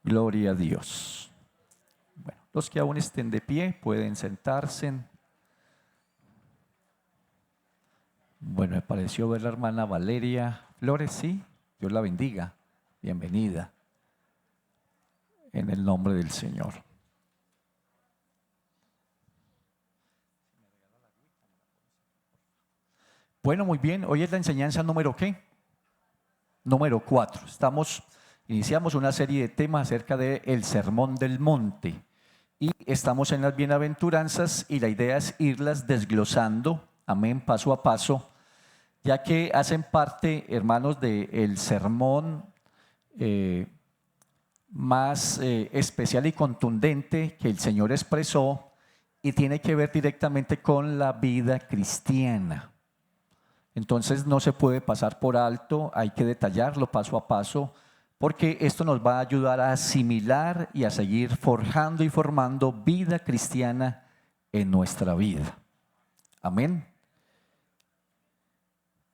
Gloria a Dios. Bueno, los que aún estén de pie pueden sentarse. Bueno, me pareció ver la hermana Valeria Flores, sí, Dios la bendiga, bienvenida, en el nombre del Señor. Bueno, muy bien, hoy es la enseñanza número ¿qué? Número 4. Iniciamos una serie de temas acerca del Sermón del Monte y estamos en las bienaventuranzas y la idea es irlas desglosando, amén, paso a paso, ya que hacen parte, hermanos, del sermón más especial y contundente que el Señor expresó y tiene que ver directamente con la vida cristiana. Entonces no se puede pasar por alto, hay que detallarlo paso a paso, porque esto nos va a ayudar a asimilar y a seguir forjando y formando vida cristiana en nuestra vida. Amén.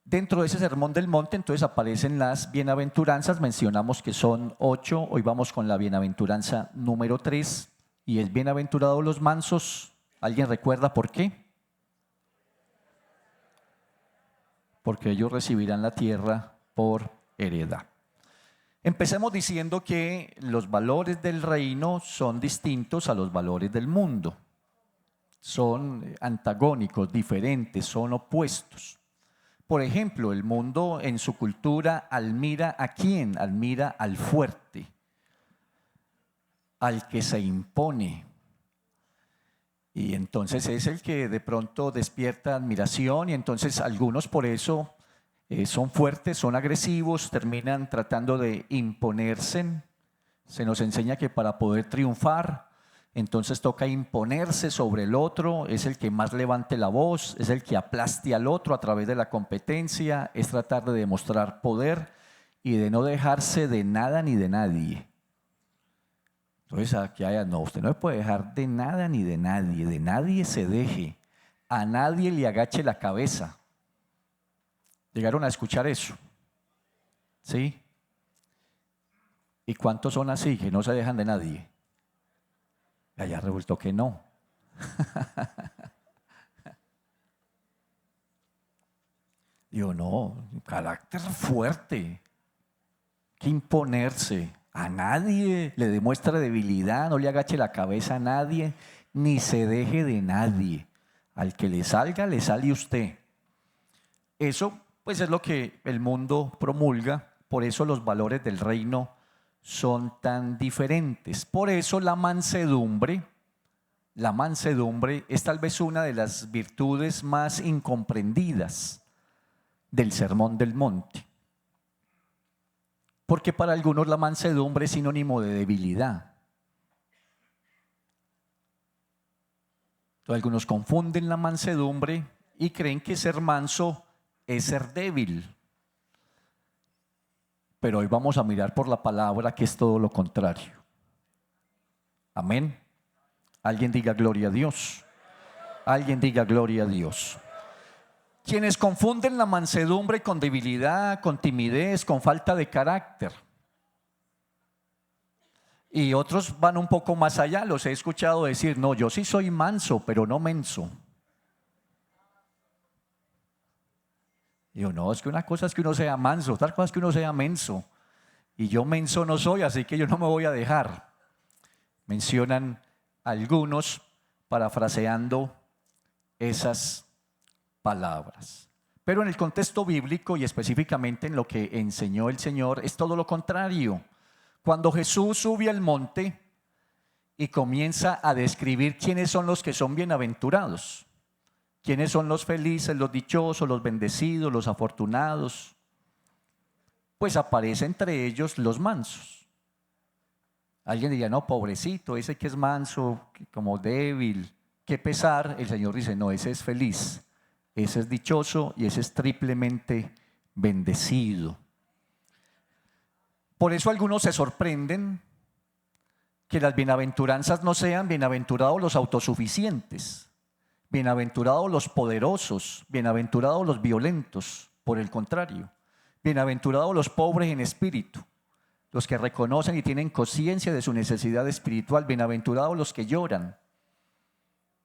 Dentro de ese sermón del monte entonces aparecen las bienaventuranzas, mencionamos que son 8, hoy vamos con la bienaventuranza número 3 y es bienaventurados los mansos. ¿Alguien recuerda por qué? Porque ellos recibirán la tierra por heredad. Empecemos diciendo que los valores del reino son distintos a los valores del mundo. Son antagónicos, diferentes, son opuestos. Por ejemplo, el mundo en su cultura admira ¿a quién? Admira al fuerte, al que se impone. Y entonces es el que de pronto despierta admiración y entonces algunos por eso son fuertes, son agresivos, terminan tratando de imponerse. Se nos enseña que para poder triunfar, entonces toca imponerse sobre el otro, es el que más levante la voz, es el que aplaste al otro a través de la competencia, es tratar de demostrar poder y de no dejarse de nada ni de nadie. Entonces aquí no, usted no se puede dejar de nada ni de nadie se deje, a nadie le agache la cabeza. ¿Llegaron a escuchar eso? ¿Sí? ¿Y cuántos son así que no se dejan de nadie? Allá resultó que no. Digo, no, carácter fuerte, que imponerse. A nadie le demuestre debilidad, no le agache la cabeza a nadie, ni se deje de nadie. Al que le sale usted. Eso pues es lo que el mundo promulga, por eso los valores del reino son tan diferentes. Por eso la mansedumbre es tal vez una de las virtudes más incomprendidas del Sermón del Monte. Porque para algunos la mansedumbre es sinónimo de debilidad. Entonces, algunos confunden la mansedumbre y creen que ser manso es ser débil. Pero hoy vamos a mirar por la palabra que es todo lo contrario. Amén. Alguien diga gloria a Dios. Alguien diga gloria a Dios. Quienes confunden la mansedumbre con debilidad, con timidez, con falta de carácter. Y otros van un poco más allá, los he escuchado decir, no, yo sí soy manso, pero no menso. Digo, no, es que una cosa es que uno sea manso, otra cosa es que uno sea menso. Y yo menso no soy, así que yo no me voy a dejar. Mencionan algunos parafraseando esas palabras. Pero en el contexto bíblico y específicamente en lo que enseñó el Señor es todo lo contrario. Cuando Jesús sube al monte y comienza a describir quiénes son los que son bienaventurados, quiénes son los felices, los dichosos, los bendecidos, los afortunados, pues aparece entre ellos los mansos. Alguien diría, no, pobrecito, ese que es manso, como débil, qué pesar. El Señor dice, no, ese es feliz. Ese es dichoso y ese es triplemente bendecido. Por eso algunos se sorprenden que las bienaventuranzas no sean bienaventurados los autosuficientes, bienaventurados los poderosos, bienaventurados los violentos. Por el contrario, bienaventurados los pobres en espíritu, los que reconocen y tienen conciencia de su necesidad espiritual. Bienaventurados los que lloran.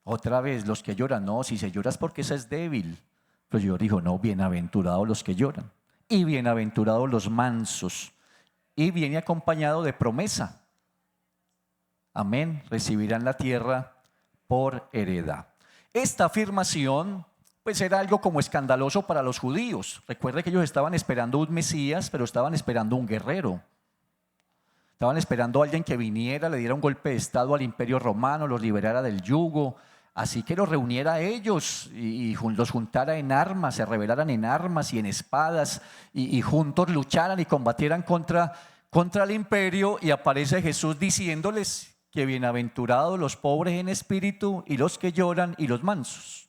Otra vez, los que lloran, no, si se llora es porque ese es débil. Pero yo digo, no, bienaventurados los que lloran. Y bienaventurados los mansos. Y viene acompañado de promesa. Amén, recibirán la tierra por heredad. Esta afirmación pues era algo como escandaloso para los judíos. Recuerde que ellos estaban esperando un Mesías, pero estaban esperando un guerrero. Estaban esperando a alguien que viniera, le diera un golpe de estado al imperio romano, los liberara del yugo, así que los reuniera a ellos y los juntara en armas, se rebelaran en armas y en espadas y juntos lucharan y combatieran contra el imperio. Y aparece Jesús diciéndoles que bienaventurados los pobres en espíritu y los que lloran y los mansos.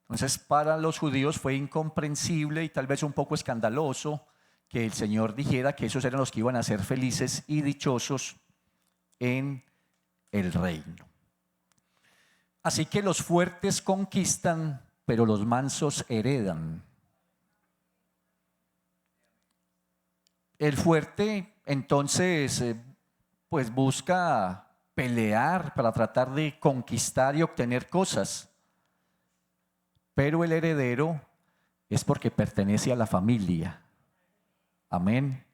Entonces para los judíos fue incomprensible y tal vez un poco escandaloso que el Señor dijera que esos eran los que iban a ser felices y dichosos en el reino. Así que los fuertes conquistan, pero los mansos heredan. El fuerte entonces pues busca pelear para tratar de conquistar y obtener cosas, pero el heredero es porque pertenece a la familia. Amén.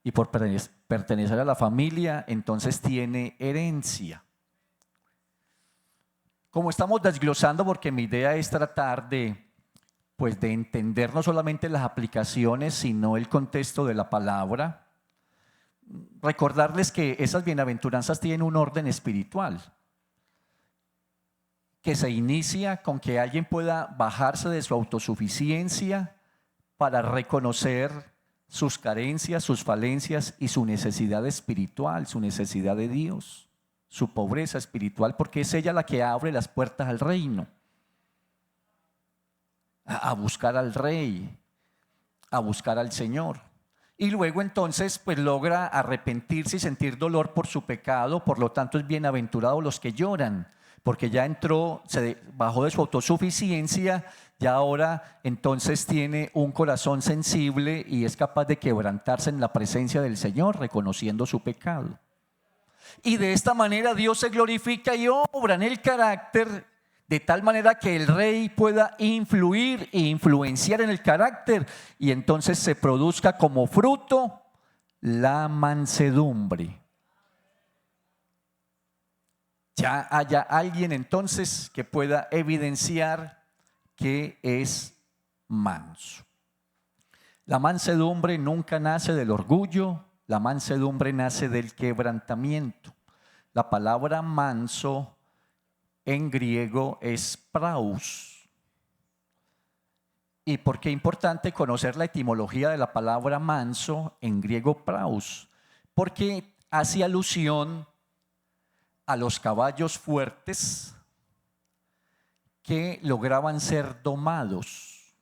Y por pertenecer a la familia, entonces tiene herencia. Como estamos desglosando, porque mi idea es tratar de entender no solamente las aplicaciones, sino el contexto de la palabra, recordarles que esas bienaventuranzas tienen un orden espiritual, que se inicia con que alguien pueda bajarse de su autosuficiencia para reconocer sus carencias, sus falencias y su necesidad espiritual, su necesidad de Dios, su pobreza espiritual, porque es ella la que abre las puertas al reino, a buscar al Rey, a buscar al Señor. Y luego entonces pues logra arrepentirse y sentir dolor por su pecado. Por lo tanto es bienaventurado los que lloran, porque ya entró, se bajó de su autosuficiencia. Ya ahora entonces tiene un corazón sensible y es capaz de quebrantarse en la presencia del Señor, reconociendo su pecado. Y de esta manera Dios se glorifica y obra en el carácter, de tal manera que el rey pueda influir e influenciar en el carácter, y entonces se produzca como fruto la mansedumbre. Ya haya alguien entonces que pueda evidenciar que es manso. La mansedumbre nunca nace del orgullo, la mansedumbre nace del quebrantamiento. La palabra manso en griego es praus. ¿Y por qué es importante conocer la etimología de la palabra manso en griego praus? Porque hace alusión a los caballos fuertes que lograban ser domados,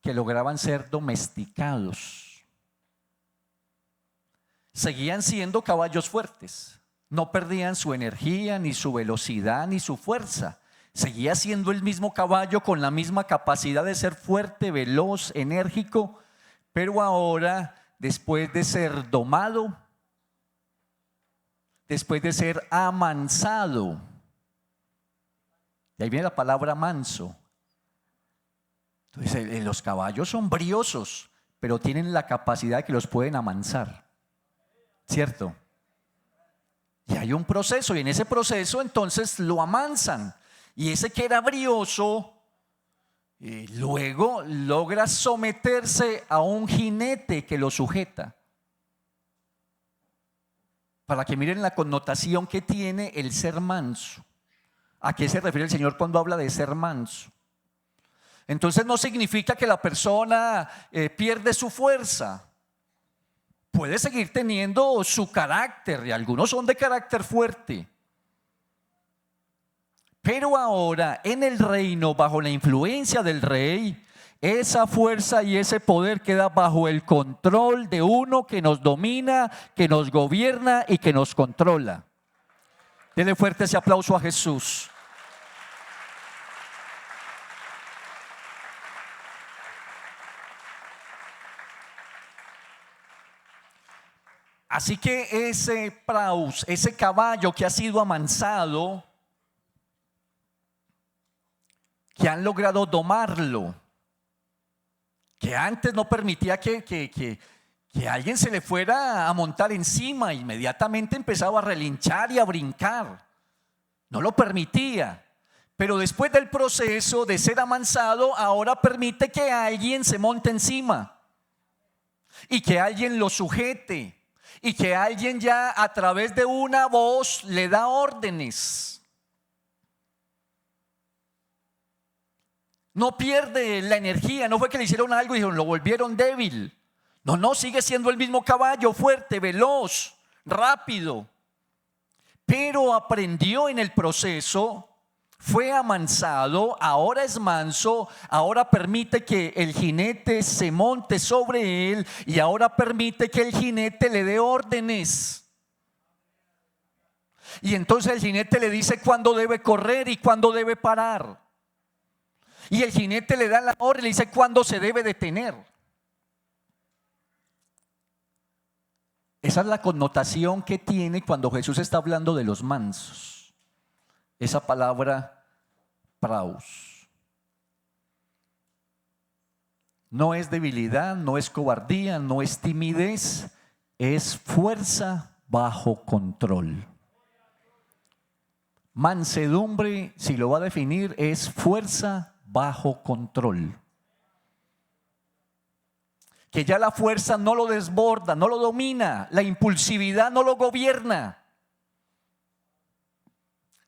que lograban ser domesticados. Seguían siendo caballos fuertes, no perdían su energía, ni su velocidad, ni su fuerza. Seguía siendo el mismo caballo con la misma capacidad de ser fuerte, veloz, enérgico, pero ahora, después de ser domado, después de ser amansado, y ahí viene la palabra manso. Entonces los caballos son briosos, pero tienen la capacidad de que los pueden amansar, ¿cierto? Y hay un proceso, y en ese proceso entonces lo amansan. Y ese que era brioso, luego logra someterse a un jinete que lo sujeta. Para que miren la connotación que tiene el ser manso. ¿A qué se refiere el Señor cuando habla de ser manso? Entonces no significa que la persona pierde su fuerza. Puede seguir teniendo su carácter, y algunos son de carácter fuerte. Pero ahora en el reino, bajo la influencia del rey, esa fuerza y ese poder queda bajo el control de uno que nos domina, que nos gobierna y que nos controla. Denle fuerte ese aplauso a Jesús. Así que ese praus, ese caballo que ha sido amansado, que han logrado domarlo, que antes no permitía que alguien se le fuera a montar encima, inmediatamente empezaba a relinchar y a brincar, no lo permitía. Pero después del proceso de ser amansado, ahora permite que alguien se monte encima y que alguien lo sujete y que alguien ya a través de una voz le da órdenes. No pierde la energía, no fue que le hicieron algo y lo volvieron débil. No, sigue siendo el mismo caballo, fuerte, veloz, rápido. Pero aprendió en el proceso, fue amansado, ahora es manso, ahora permite que el jinete se monte sobre él y ahora permite que el jinete le dé órdenes. Y entonces el jinete le dice cuándo debe correr y cuándo debe parar. Y el jinete le da la orden y le dice cuándo se debe detener. Esa es la connotación que tiene cuando Jesús está hablando de los mansos. Esa palabra praus. No es debilidad, no es cobardía, no es timidez, es fuerza bajo control. Mansedumbre, si lo va a definir, es fuerza bajo control. Que ya la fuerza no lo desborda, no lo domina, la impulsividad no lo gobierna.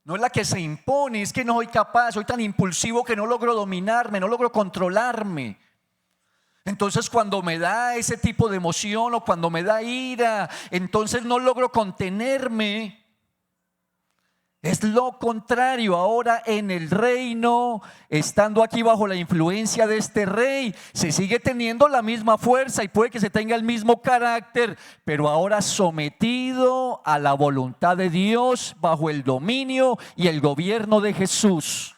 No es la que se impone, es que no soy capaz, soy tan impulsivo que no logro dominarme, no logro controlarme. Entonces cuando me da ese tipo de emoción o cuando me da ira, entonces no logro contenerme. Es lo contrario. Ahora en el reino, estando aquí bajo la influencia de este rey, se sigue teniendo la misma fuerza y puede que se tenga el mismo carácter, pero ahora sometido a la voluntad de Dios, bajo el dominio y el gobierno de Jesús.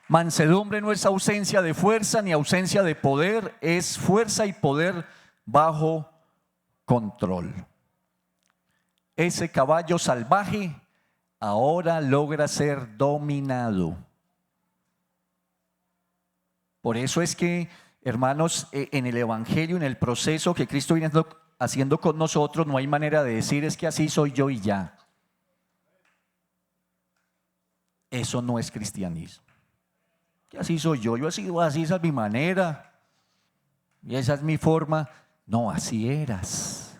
Mansedumbre no es ausencia de fuerza ni ausencia de poder, es fuerza y poder bajo control. Ese caballo salvaje ahora logra ser dominado. Por eso es que, hermanos, en el evangelio, en el proceso que Cristo viene haciendo con nosotros, no hay manera de decir es que así soy yo y ya. Eso no es cristianismo. Que así soy yo he sido así, esa es mi manera y esa es mi forma. No, así eras.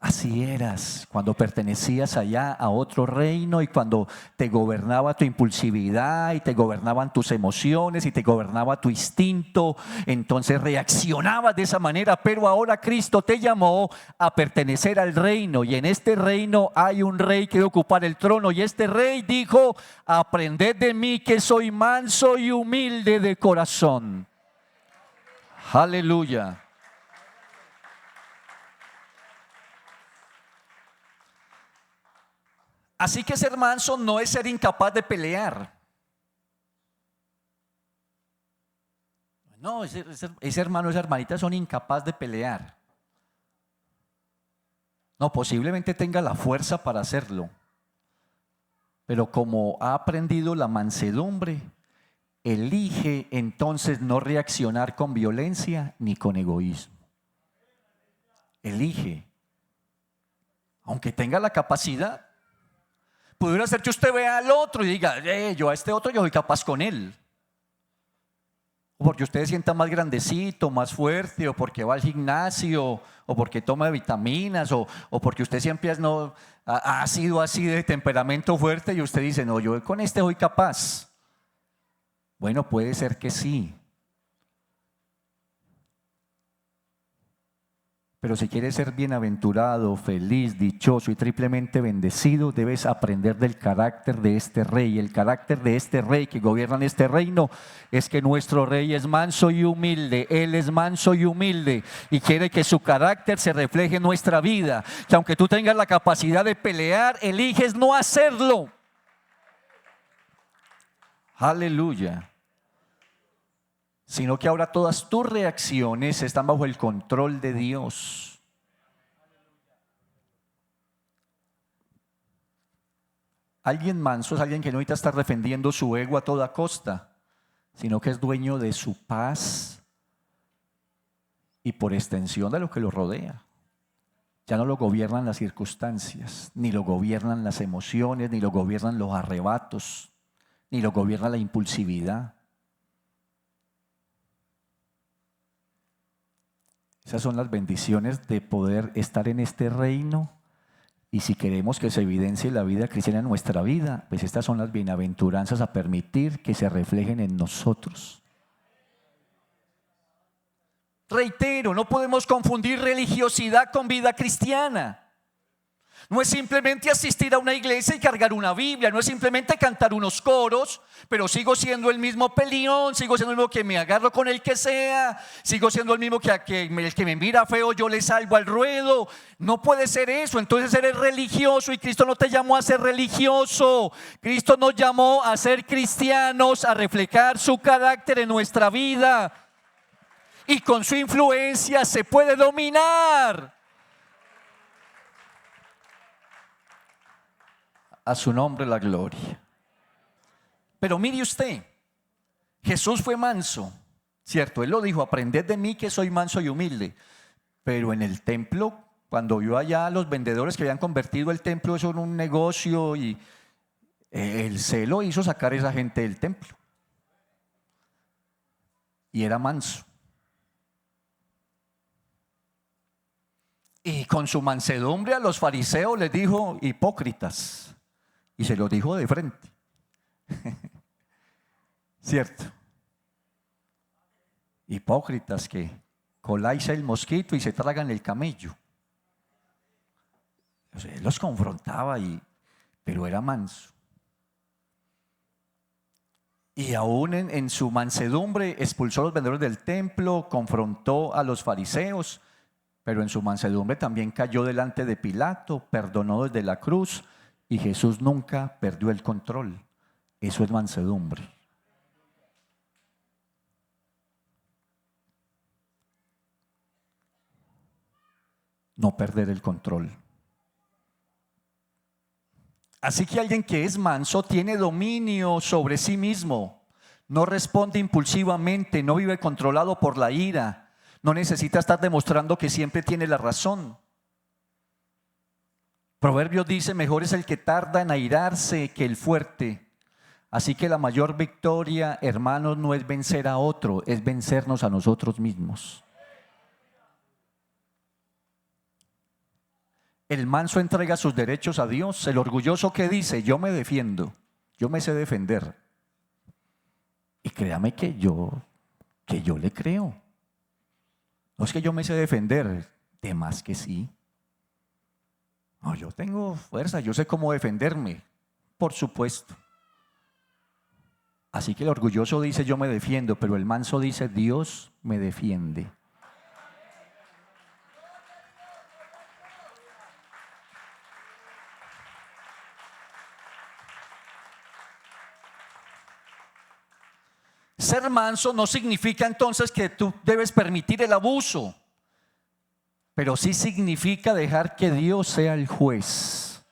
Así eras cuando pertenecías allá a otro reino y cuando te gobernaba tu impulsividad y te gobernaban tus emociones y te gobernaba tu instinto. Entonces reaccionabas de esa manera, pero ahora Cristo te llamó a pertenecer al reino y en este reino hay un rey que debe ocupar el trono y este rey dijo: aprended de mí que soy manso y humilde de corazón. Aleluya. Así que ser manso no es ser incapaz de pelear. No, ese hermano, esa hermanita son incapaces de pelear. No, posiblemente tenga la fuerza para hacerlo. Pero como ha aprendido la mansedumbre, elige entonces no reaccionar con violencia ni con egoísmo. Elige. Aunque tenga la capacidad. Pudiera ser que usted vea al otro y diga: yo a este otro yo soy capaz con él. O porque usted se sienta más grandecito, más fuerte, o porque va al gimnasio, o porque toma vitaminas, o porque usted siempre ha sido así de temperamento fuerte y usted dice: no, yo con este soy capaz. Bueno, puede ser que sí. Pero si quieres ser bienaventurado, feliz, dichoso y triplemente bendecido, debes aprender del carácter de este rey. El carácter de este rey que gobierna en este reino es que nuestro rey es manso y humilde. Él es manso y humilde y quiere que su carácter se refleje en nuestra vida. Que aunque tú tengas la capacidad de pelear, eliges no hacerlo. Aleluya. sino que ahora todas tus reacciones están bajo el control de Dios. Alguien manso es alguien que no necesita estar defendiendo su ego a toda costa, sino que es dueño de su paz y por extensión de lo que lo rodea. Ya no lo gobiernan las circunstancias, ni lo gobiernan las emociones, ni lo gobiernan los arrebatos, ni lo gobierna la impulsividad. Esas son las bendiciones de poder estar en este reino. Y si queremos que se evidencie la vida cristiana en nuestra vida, pues estas son las bienaventuranzas a permitir que se reflejen en nosotros. Reitero, no podemos confundir religiosidad con vida cristiana. No es simplemente asistir a una iglesia y cargar una Biblia, no es simplemente cantar unos coros, pero sigo siendo el mismo peleón, sigo siendo el mismo que me agarro con el que sea, sigo siendo el mismo que el que me mira feo yo le salgo al ruedo. No puede ser eso, entonces eres religioso y Cristo no te llamó a ser religioso. Cristo nos llamó a ser cristianos, a reflejar su carácter en nuestra vida. Y con su influencia se puede dominar. A su nombre la gloria. Pero mire usted, Jesús fue manso, ¿cierto? Él lo dijo, aprended de mí que soy manso y humilde. Pero en el templo, cuando vio allá a los vendedores que habían convertido el templo eso en un negocio, y el celo hizo sacar a esa gente del templo. Y era manso. Y con su mansedumbre a los fariseos les dijo hipócritas. Y se lo dijo de frente. ¿Cierto? Hipócritas que coláis el mosquito y se tragan el camello. O sea, él los confrontaba, pero era manso. Y aún en su mansedumbre expulsó a los vendedores del templo, confrontó a los fariseos, pero en su mansedumbre también cayó delante de Pilato, perdonó desde la cruz, y Jesús nunca perdió el control. Eso es mansedumbre. No perder el control. Así que alguien que es manso tiene dominio sobre sí mismo, no responde impulsivamente, no vive controlado por la ira, no necesita estar demostrando que siempre tiene la razón. Proverbios dice, mejor es el que tarda en airarse que el fuerte. Así que la mayor victoria, hermanos, no es vencer a otro, es vencernos a nosotros mismos. El manso entrega sus derechos a Dios. El orgulloso que dice, yo me defiendo, yo me sé defender. Y créame que yo le creo. No es que yo me sé defender, de más que sí. No, yo tengo fuerza, yo sé cómo defenderme, por supuesto. Así que el orgulloso dice, yo me defiendo, pero el manso dice, Dios me defiende. Ser manso no significa entonces que tú debes permitir el abuso, pero sí significa dejar que Dios sea el juez.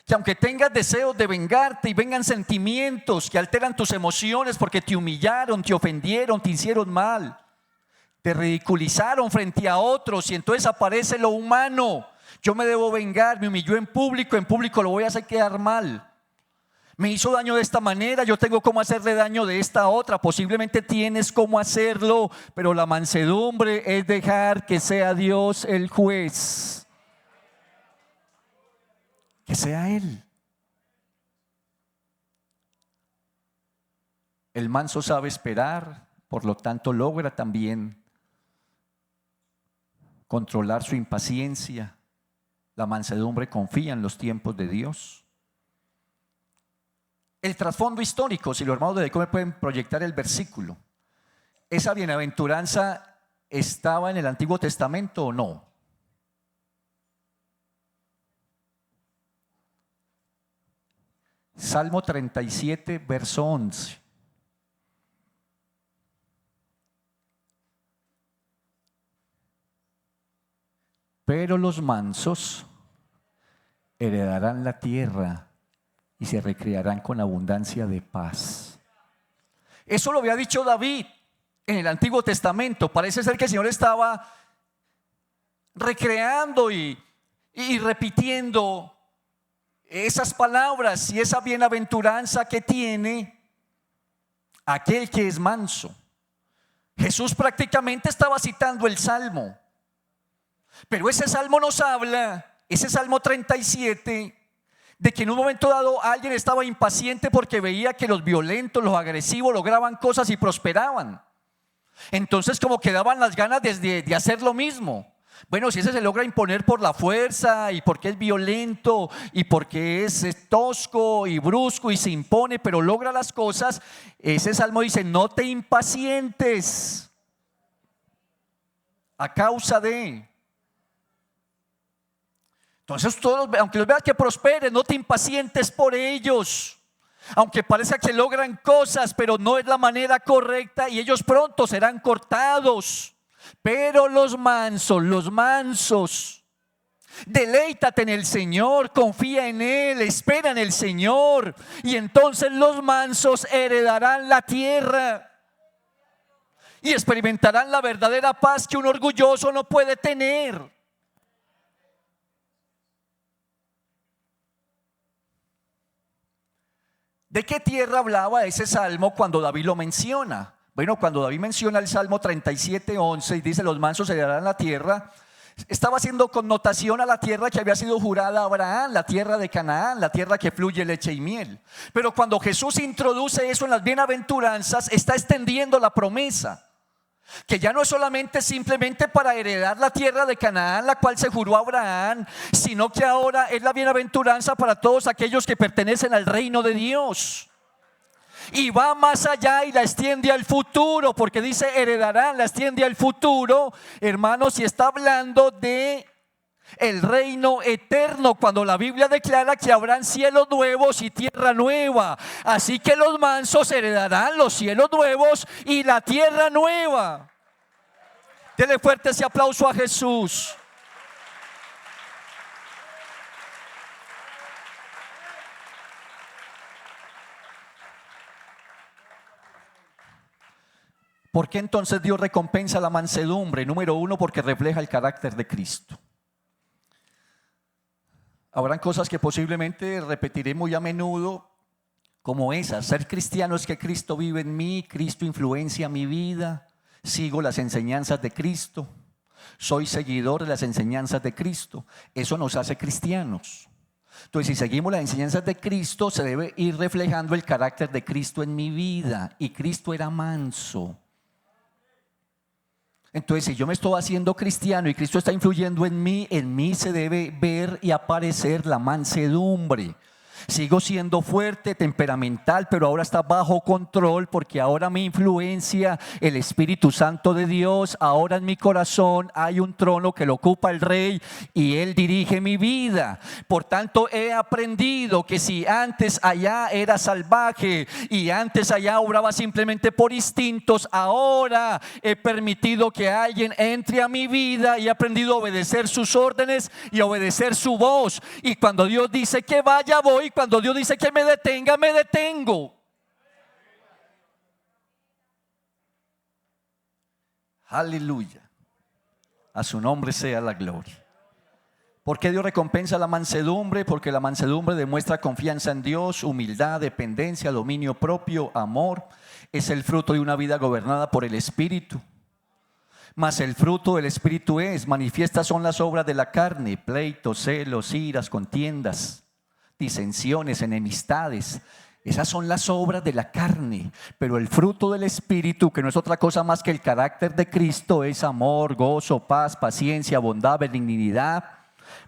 Que aunque tengas deseos de vengarte y vengan sentimientos que alteran tus emociones porque te humillaron, te ofendieron, te hicieron mal, te ridiculizaron frente a otros y entonces aparece lo humano. Yo me debo vengar, me humilló en público lo voy a hacer quedar mal. Me hizo daño de esta manera, yo tengo cómo hacerle daño de esta otra. Posiblemente tienes cómo hacerlo, pero la mansedumbre es dejar que sea Dios el juez. Que sea Él. El manso sabe esperar, por lo tanto logra también controlar su impaciencia. La mansedumbre confía en los tiempos de Dios. El trasfondo histórico, si los hermanos de Deco me pueden proyectar el versículo. ¿Esa bienaventuranza estaba en el Antiguo Testamento o no? Salmo 37, verso 11. pero los mansos heredarán la tierra y se recrearán con abundancia de paz. Eso lo había dicho David en el Antiguo Testamento. Parece ser que el Señor estaba recreando y repitiendo esas palabras y esa bienaventuranza que tiene aquel que es manso. Jesús prácticamente estaba citando el Salmo, pero ese Salmo nos habla, ese Salmo 37, de que en un momento dado alguien estaba impaciente porque veía que los violentos, los agresivos lograban cosas y prosperaban. Entonces como que daban las ganas de hacer lo mismo. Bueno, si ese se logra imponer por la fuerza y porque es violento y porque es tosco y brusco y se impone, pero logra las cosas, ese salmo dice: no te impacientes a causa de. Entonces todos, aunque los veas que prosperen, no te impacientes por ellos. Aunque parezca que logran cosas, pero no es la manera correcta y ellos pronto serán cortados. Pero los mansos, deleítate en el Señor, confía en Él, espera en el Señor, y entonces los mansos heredarán la tierra y experimentarán la verdadera paz que un orgulloso no puede tener. ¿De qué tierra hablaba ese salmo cuando David lo menciona? Bueno, cuando David menciona el Salmo 37:11 y dice: los mansos heredarán la tierra, estaba haciendo connotación a la tierra que había sido jurada a Abraham, la tierra de Canaán, la tierra que fluye leche y miel. Pero cuando Jesús introduce eso en las bienaventuranzas, está extendiendo la promesa, que ya no es solamente simplemente para heredar la tierra de Canaán, la cual se juró a Abraham, sino que ahora es la bienaventuranza para todos aquellos que pertenecen al reino de Dios. Y va más allá y la extiende al futuro, porque dice heredarán, la extiende al futuro, hermanos, y está hablando de el reino eterno, cuando la Biblia declara que habrán cielos nuevos y tierra nueva. Así que los mansos heredarán los cielos nuevos y la tierra nueva. Dele fuerte ese aplauso a Jesús. ¿Por qué entonces Dios recompensa la mansedumbre? Número uno, porque refleja el carácter de Cristo. Habrán cosas que posiblemente repetiré muy a menudo, como esas: ser cristiano es que Cristo vive en mí, Cristo influencia mi vida, sigo las enseñanzas de Cristo, soy seguidor de las enseñanzas de Cristo. Eso nos hace cristianos. Entonces, si seguimos las enseñanzas de Cristo, se debe ir reflejando el carácter de Cristo en mi vida. Y Cristo era manso. Entonces, si yo me estoy haciendo cristiano y Cristo está influyendo en mí se debe ver y aparecer la mansedumbre. Sigo siendo fuerte, temperamental, pero ahora está bajo control, porque ahora me influencia el Espíritu Santo de Dios. Ahora en mi corazón hay un trono que lo ocupa el Rey y Él dirige mi vida. Por tanto, he aprendido que si antes allá era salvaje y antes allá obraba simplemente por instintos, ahora he permitido que alguien entre a mi vida y he aprendido a obedecer sus órdenes y a obedecer su voz. Y cuando Dios dice que vaya, voy. Cuando Dios dice que me detenga, me detengo. Aleluya. A su nombre sea la gloria. ¿Por qué Dios recompensa la mansedumbre? Porque la mansedumbre demuestra confianza en Dios, humildad, dependencia, dominio propio, amor. Es el fruto de una vida gobernada por el Espíritu. Mas el fruto del Espíritu manifiestas son las obras de la carne: pleitos, celos, iras, contiendas, disensiones, enemistades. Esas son las obras de la carne. Pero el fruto del Espíritu, que no es otra cosa más que el carácter de Cristo, es amor, gozo, paz, paciencia, bondad, benignidad,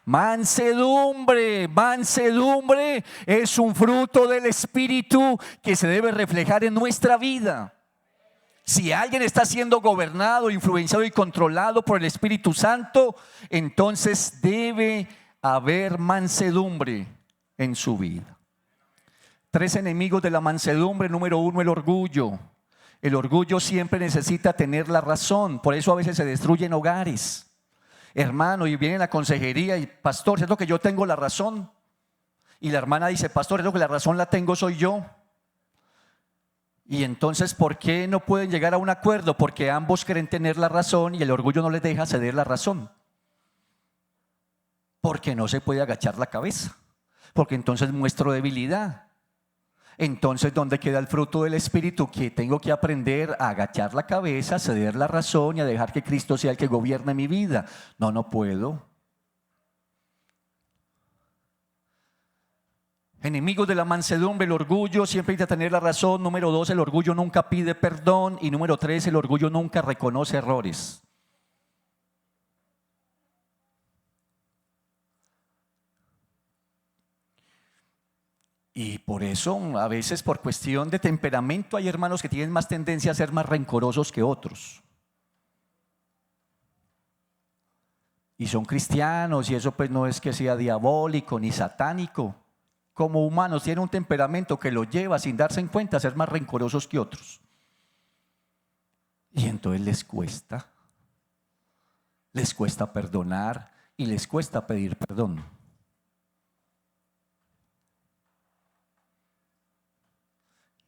mansedumbre. Mansedumbre es un fruto del Espíritu que se debe reflejar en nuestra vida. Si alguien está siendo gobernado, influenciado y controlado por el Espíritu Santo, entonces debe haber mansedumbre en su vida. 3 enemigos de la mansedumbre. Número 1, el orgullo. El orgullo siempre necesita tener la razón. Por eso a veces se destruyen hogares. hermano, y viene la consejería y pastor, ¿es lo que yo tengo la razón? Y la hermana dice, pastor, es lo que la razón la tengo soy yo. Y entonces, ¿por qué no pueden llegar a un acuerdo? Porque ambos quieren tener la razón y el orgullo no les deja ceder la razón. Porque no se puede agachar la cabeza, porque entonces muestro debilidad. Entonces, ¿dónde queda el fruto del Espíritu? Que tengo que aprender a agachar la cabeza, a ceder la razón y a dejar que Cristo sea el que gobierne mi vida. No puedo. Enemigos de la mansedumbre, el orgullo, siempre hay que tener la razón. Número 2, el orgullo nunca pide perdón. Y número 3, el orgullo nunca reconoce errores. Y por eso, a veces por cuestión de temperamento, hay hermanos que tienen más tendencia a ser más rencorosos que otros. Y son cristianos, y eso pues no es que sea diabólico ni satánico. Como humanos tienen un temperamento que los lleva sin darse en cuenta a ser más rencorosos que otros. Y entonces les cuesta perdonar y les cuesta pedir perdón.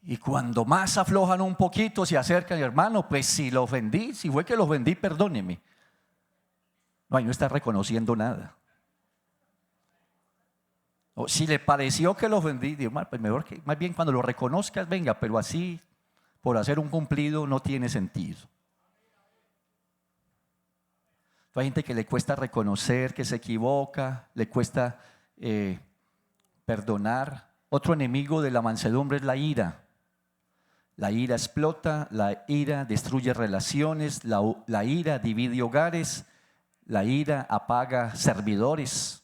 Y cuando más aflojan un poquito, se acercan, hermano, pues si lo ofendí, si fue que lo ofendí, perdóneme. No, ahí no está reconociendo nada. O si le pareció que lo ofendí, digo, pues mejor que más bien cuando lo reconozcas, venga, pero así, por hacer un cumplido, no tiene sentido. Hay gente que le cuesta reconocer que se equivoca, le cuesta perdonar. Otro enemigo de la mansedumbre es la ira. La ira explota, la ira destruye relaciones, la ira divide hogares, la ira apaga servidores.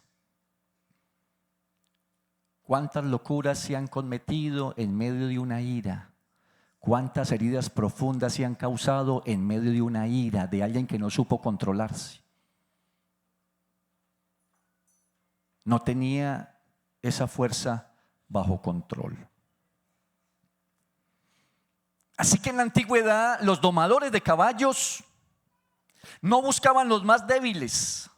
¿Cuántas locuras se han cometido en medio de una ira? ¿Cuántas heridas profundas se han causado en medio de una ira de alguien que no supo controlarse? No tenía esa fuerza bajo control. Así que en la antigüedad los domadores de caballos no buscaban los más débiles,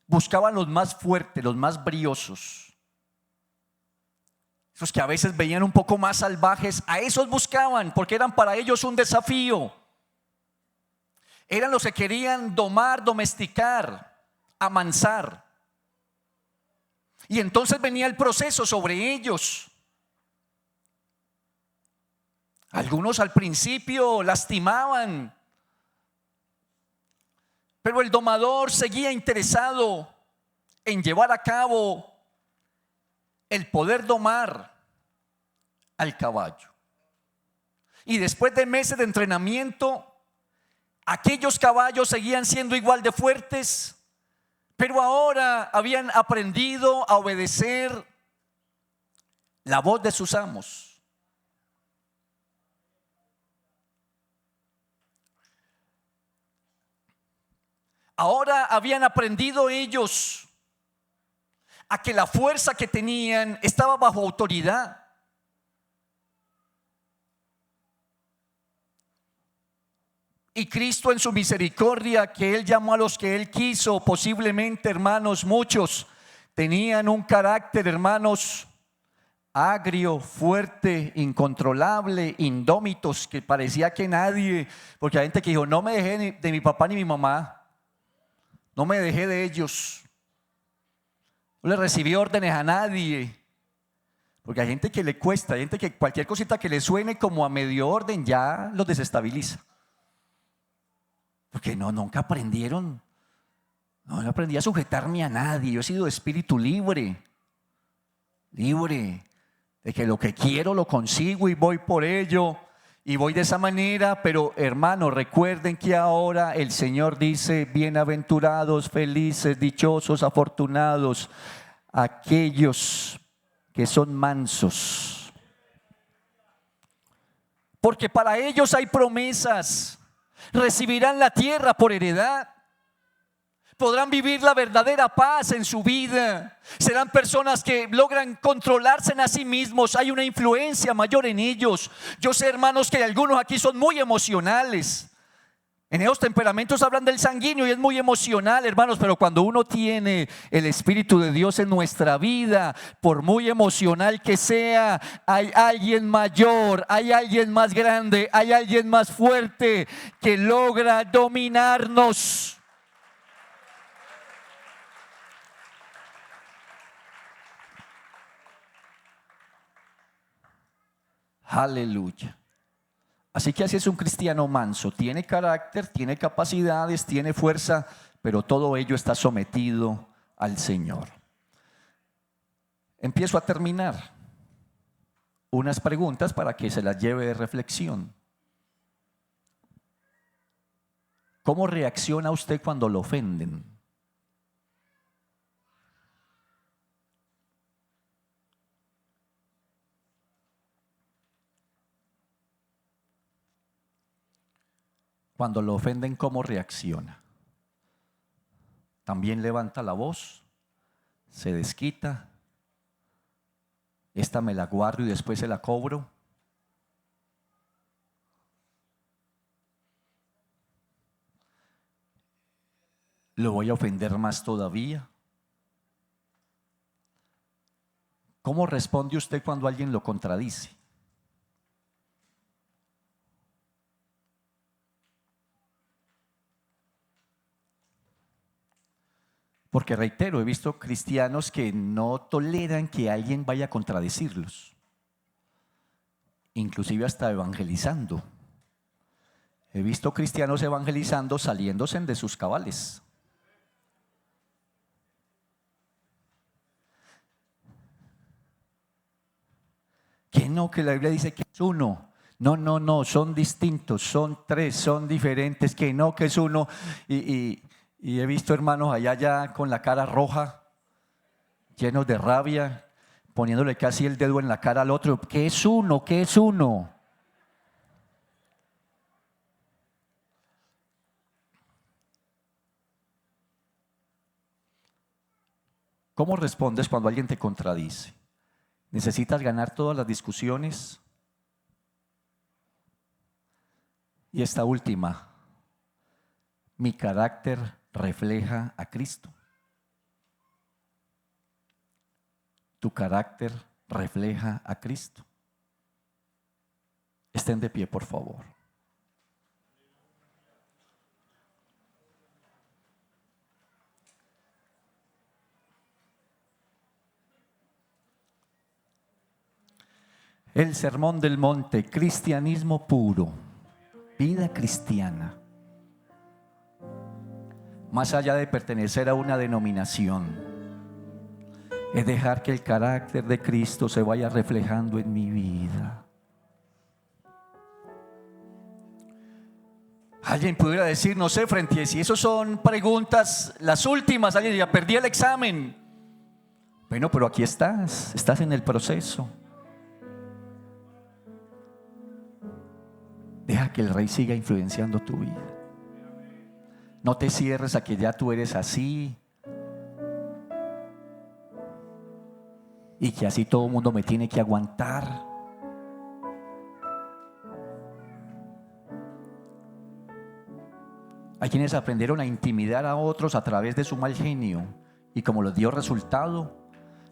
buscaban los más fuertes, los más briosos. Esos que a veces veían un poco más salvajes, a esos buscaban porque eran para ellos un desafío. Eran los que querían domar, domesticar, amansar. Y entonces venía el proceso sobre ellos. Algunos al principio lastimaban, pero el domador seguía interesado en llevar a cabo el poder domar al caballo. Y después de meses de entrenamiento, aquellos caballos seguían siendo igual de fuertes, pero ahora habían aprendido a obedecer la voz de sus amos. Ahora habían aprendido ellos a que la fuerza que tenían estaba bajo autoridad. Y Cristo en su misericordia, que Él llamó a los que Él quiso, posiblemente, hermanos, muchos tenían un carácter, hermanos, agrio, fuerte, incontrolable, indómitos, que parecía que nadie, porque hay gente que dijo, no me dejé de mi papá ni mi mamá. No me dejé de ellos. No le recibí órdenes a nadie. Porque hay gente que le cuesta, hay gente que cualquier cosita que le suene como a medio orden ya los desestabiliza. Porque nunca aprendieron. No aprendí a sujetarme a nadie. Yo he sido de espíritu libre. Libre. De que lo que quiero lo consigo y voy por ello. Y voy de esa manera, pero hermanos, recuerden que ahora el Señor dice, bienaventurados, felices, dichosos, afortunados, aquellos que son mansos. Porque para ellos hay promesas, recibirán la tierra por heredad. Podrán vivir la verdadera paz en su vida. Serán personas que logran controlarse a sí mismos. Hay una influencia mayor en ellos. Yo sé, hermanos, que algunos aquí son muy emocionales. En esos temperamentos hablan del sanguíneo y es muy emocional, hermanos, pero cuando uno tiene el Espíritu de Dios en nuestra vida, por muy emocional que sea, hay alguien mayor, hay alguien más grande, hay alguien más fuerte que logra dominarnos. Aleluya. Así que así es un cristiano manso, tiene carácter, tiene capacidades, tiene fuerza, pero todo ello está sometido al Señor. Empiezo a terminar unas preguntas para que se las lleve de reflexión. ¿Cómo reacciona usted cuando lo ofenden? Cuando lo ofenden, ¿cómo reacciona? También levanta la voz, se desquita, esta me la guardo y después se la cobro. ¿Lo voy a ofender más todavía? ¿Cómo responde usted cuando alguien lo contradice? Porque reitero, he visto cristianos que no toleran que alguien vaya a contradecirlos, inclusive hasta evangelizando. He visto cristianos evangelizando saliéndose de sus cabales. Que no, que la Biblia dice que es uno. No, son distintos, son tres, son diferentes, que no, que es uno. Y he visto hermanos allá ya con la cara roja, llenos de rabia, poniéndole casi el dedo en la cara al otro. ¿Qué es uno? ¿Qué es uno? ¿Cómo respondes cuando alguien te contradice? ¿Necesitas ganar todas las discusiones? Y esta última, mi carácter refleja a Cristo. Tu carácter refleja a Cristo. Estén de pie, por favor. El Sermón del Monte, cristianismo puro, vida cristiana. Más allá de pertenecer a una denominación, es dejar que el carácter de Cristo se vaya reflejando en mi vida. Alguien pudiera decir, no sé, frente a si eso son preguntas, las últimas, alguien diría, perdí el examen. Bueno, pero aquí estás en el proceso. Deja que el Rey siga influenciando tu vida. No te cierres a que ya tú eres así y que así todo el mundo me tiene que aguantar. Hay quienes aprendieron a intimidar a otros a través de su mal genio y como les dio resultado,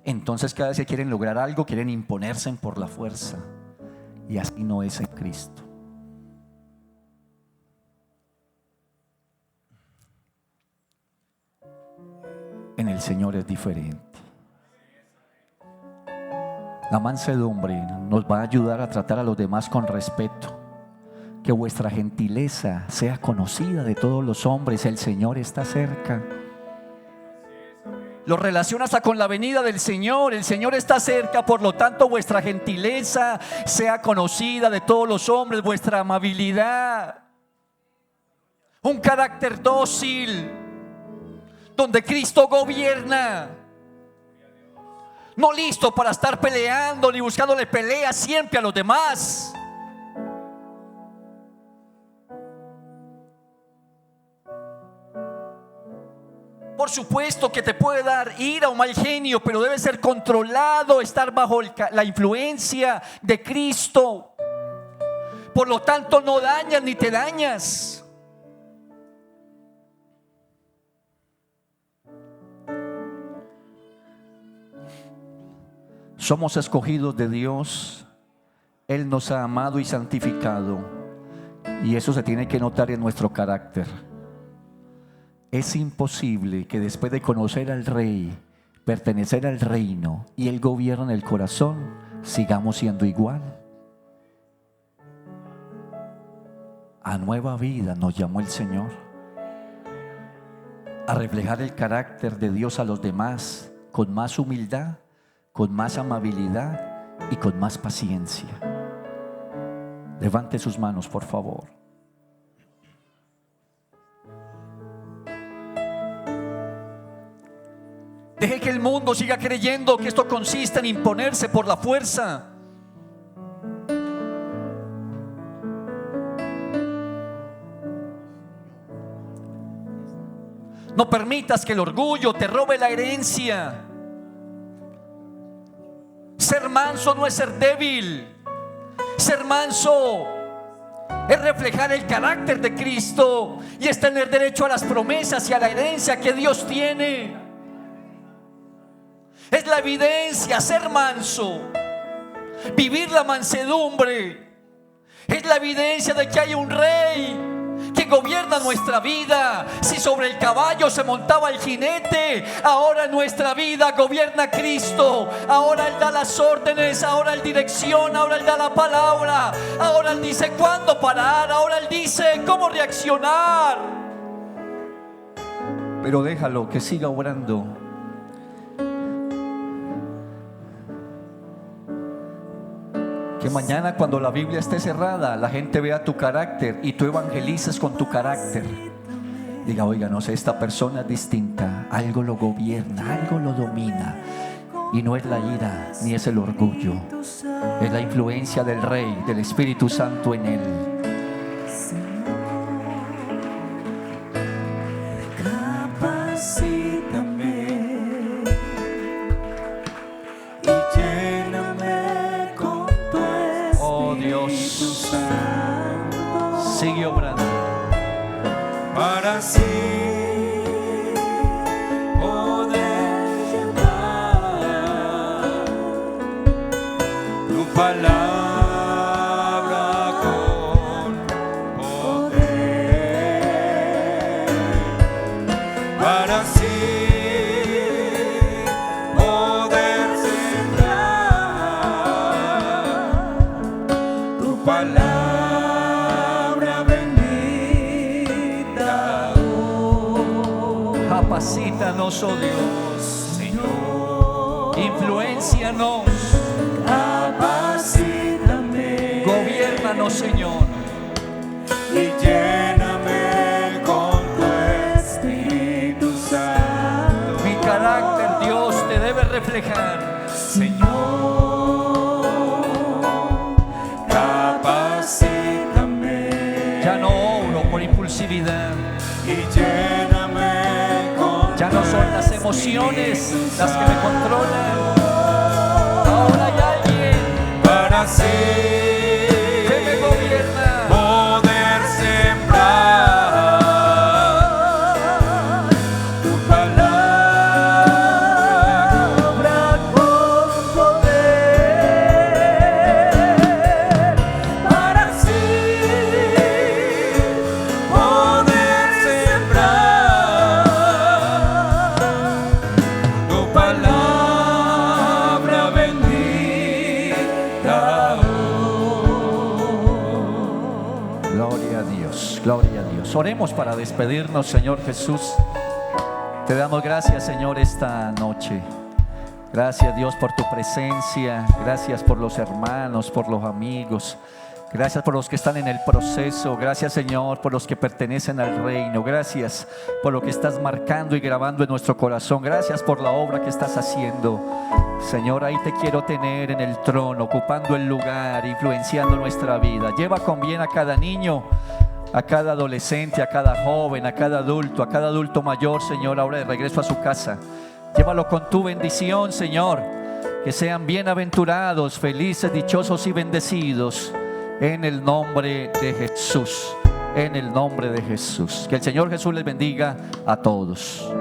entonces cada vez que quieren lograr algo, quieren imponerse por la fuerza, y así no es en Cristo. En el Señor es diferente. La mansedumbre nos va a ayudar a tratar a los demás con respeto. Que vuestra gentileza sea conocida de todos los hombres. El Señor está cerca. Lo relaciona hasta con la venida del Señor. El Señor está cerca, por lo tanto vuestra gentileza sea conocida de todos los hombres, vuestra amabilidad. Un carácter dócil, donde Cristo gobierna. No listo para estar peleando ni buscándole pelea siempre a los demás. Por supuesto que te puede dar ira o mal genio, pero debe ser controlado, estar bajo la influencia de Cristo. Por lo tanto, no dañas ni te dañas. Somos escogidos de Dios. Él nos ha amado y santificado, y eso se tiene que notar en nuestro carácter. Es imposible que después de conocer al Rey, pertenecer al reino y Él gobierna en el corazón, sigamos siendo igual. A nueva vida nos llamó el Señor, a reflejar el carácter de Dios a los demás con más humildad, con más amabilidad y con más paciencia. Levante sus manos, por favor. Deje que el mundo siga creyendo que esto consiste en imponerse por la fuerza. No permitas que el orgullo te robe la herencia. Ser manso no es ser débil. Ser manso es reflejar el carácter de Cristo y es tener derecho a las promesas y a la herencia que Dios tiene. Es la evidencia, ser manso, vivir la mansedumbre. Es la evidencia de que hay un rey que gobierna nuestra vida. Si sobre el caballo se montaba el jinete, ahora en nuestra vida gobierna Cristo. Ahora Él da las órdenes, ahora Él direcciona, ahora Él da la palabra, ahora Él dice cuándo parar, ahora Él dice cómo reaccionar. Pero déjalo que siga obrando. Que mañana, cuando la Biblia esté cerrada, la gente vea tu carácter y tú evangelices con tu carácter. Diga: oiga, no sé, esta persona es distinta, algo lo gobierna, algo lo domina. Y no es la ira ni es el orgullo, es la influencia del Rey, del Espíritu Santo en él. Sigue obrando para así poder llevar tu palabra con poder, para así poder sembrar tu palabra. Capacítanos, oh Dios, Señor. Influéncianos. Capacítame. Gobiérnanos, Señor. Y lléname con tu Espíritu Santo. Mi carácter, Dios, te debe reflejar, Señor. Capacítame. Ya no obro por impulsividad. Y ya no son las emociones las que me controlan. Ahora hay alguien para sí que me gobierna. Poder sembrar tu palabra con poder, para así poder sembrar palabra bendita. Gloria a Dios, gloria a Dios. Oremos para despedirnos, Señor Jesús. Te damos gracias, Señor, esta noche. Gracias, Dios, por tu presencia. Gracias por los hermanos, por los amigos. Gracias por los que están en el proceso. Gracias, Señor, por los que pertenecen al reino. Gracias por lo que estás marcando y grabando en nuestro corazón. Gracias por la obra que estás haciendo. Señor, ahí te quiero tener en el trono, ocupando el lugar, influenciando nuestra vida. Lleva con bien a cada niño, a cada adolescente, a cada joven, a cada adulto mayor, Señor, ahora de regreso a su casa. Llévalo con tu bendición, Señor. Que sean bienaventurados, felices, dichosos y bendecidos. En el nombre de Jesús, en el nombre de Jesús. Que el Señor Jesús les bendiga a todos.